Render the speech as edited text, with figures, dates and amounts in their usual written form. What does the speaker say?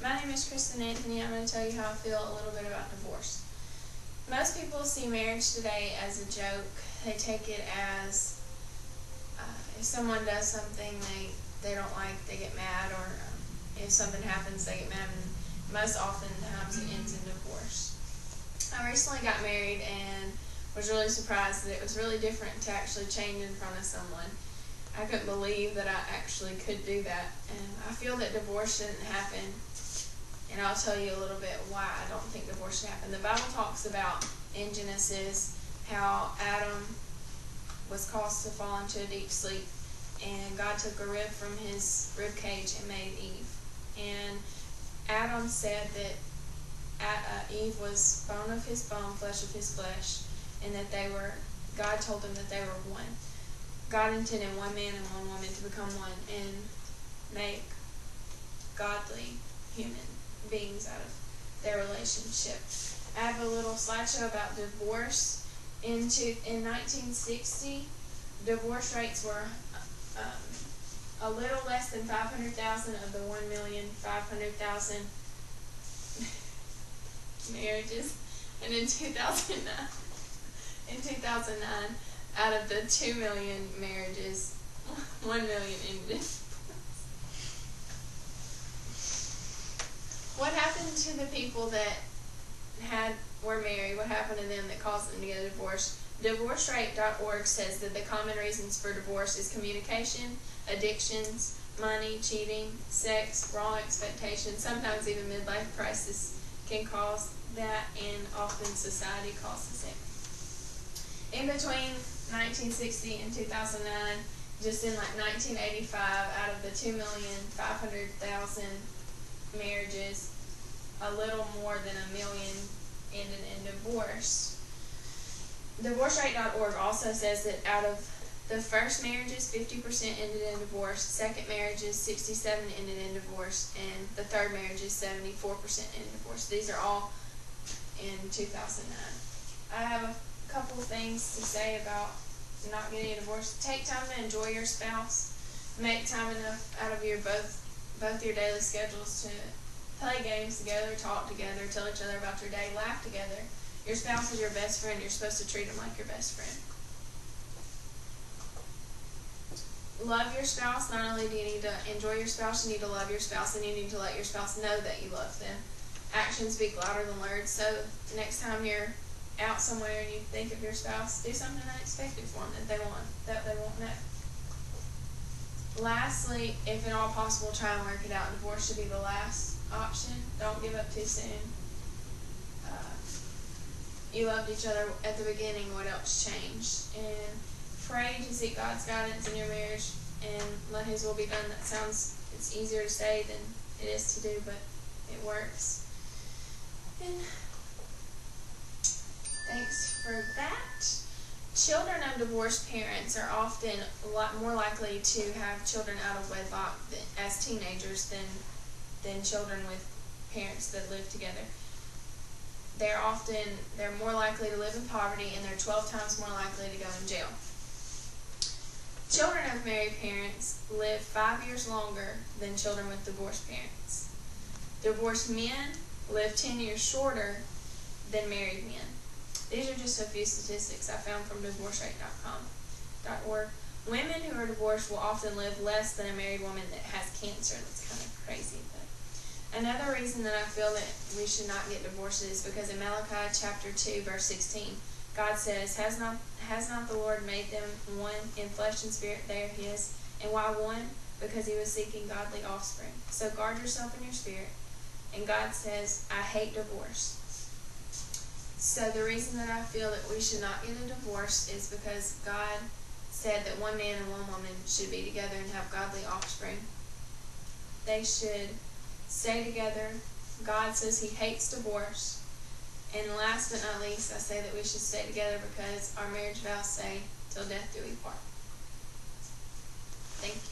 My name is Kristen Anthony. I'm going to tell you how I feel a little bit about divorce. Most people see marriage today as a joke. They take it as if someone does something they don't like, they get mad, or if something happens, they get mad, and most often times it ends in divorce. I recently got married and was really surprised that it was really different to actually change in front of someone. I couldn't believe that I actually could do that, and I feel that divorce shouldn't happen, and I'll tell you a little bit why I don't think divorce should happen. The Bible talks about in Genesis how Adam was caused to fall into a deep sleep, and God took a rib from his rib cage and made Eve. And Adam said that Eve was bone of his bone, flesh of his flesh, and that God told them that they were one. God intended one man and one woman to become one and make godly human beings out of their relationship. I have a little slideshow about divorce. In 1960, divorce rates were a little less than 500,000 of the 1,500,000 marriages, and in 2009, out of the 2 million marriages, 1 million ended. What happened to the people that were married? What happened to them that caused them to get a divorce? Divorcerate.org says that the common reasons for divorce is communication, addictions, money, cheating, sex, wrong expectations, sometimes even midlife crisis can cause that, and often society causes it. In between 1960 and 2009, just in like 1985, out of the 2,500,000 marriages, a little more than 1 million ended in divorce. Divorcerate.org also says that out of the first marriages, 50% ended in divorce, second marriages, 67% ended in divorce, and the third marriages, 74% ended in divorce. These are all in 2009. I have a couple of things to say about not getting a divorce. Take time to enjoy your spouse. Make time enough out of your both your daily schedules to play games together, talk together, tell each other about your day, laugh together. Your spouse is your best friend. You're supposed to treat them like your best friend. Love your spouse. Not only do you need to enjoy your spouse, you need to love your spouse, and you need to let your spouse know that you love them. Actions speak louder than words, so next time you're out somewhere and you think of your spouse, do something unexpected for them that they won't know. Lastly, if at all possible, try and work it out. Divorce should be the last option. Don't give up too soon. You loved each other at the beginning. What else changed? And pray to seek God's guidance in your marriage and let His will be done. It's easier to say than it is to do, but it works. And thanks for that. Children of divorced parents are often a lot more likely to have children out of wedlock as teenagers than children with parents that live together. They're more likely to live in poverty, and they're 12 times more likely to go in jail. Children of married parents live 5 years longer than children with divorced parents. Divorced men live 10 years shorter than married men. These are just a few statistics I found from divorcerate.org. Women who are divorced will often live less than a married woman that has cancer. That's kind of crazy. But another reason that I feel that we should not get divorced is because in Malachi chapter 2, verse 16, God says, Has not the Lord made them one in flesh and spirit? They are His. And why one? Because He was seeking godly offspring. So guard yourself in your spirit. And God says, I hate divorce. So the reason that I feel that we should not get a divorce is because God said that one man and one woman should be together and have godly offspring. They should stay together. God says He hates divorce. And last but not least, I say that we should stay together because our marriage vows say, till death do we part. Thank you.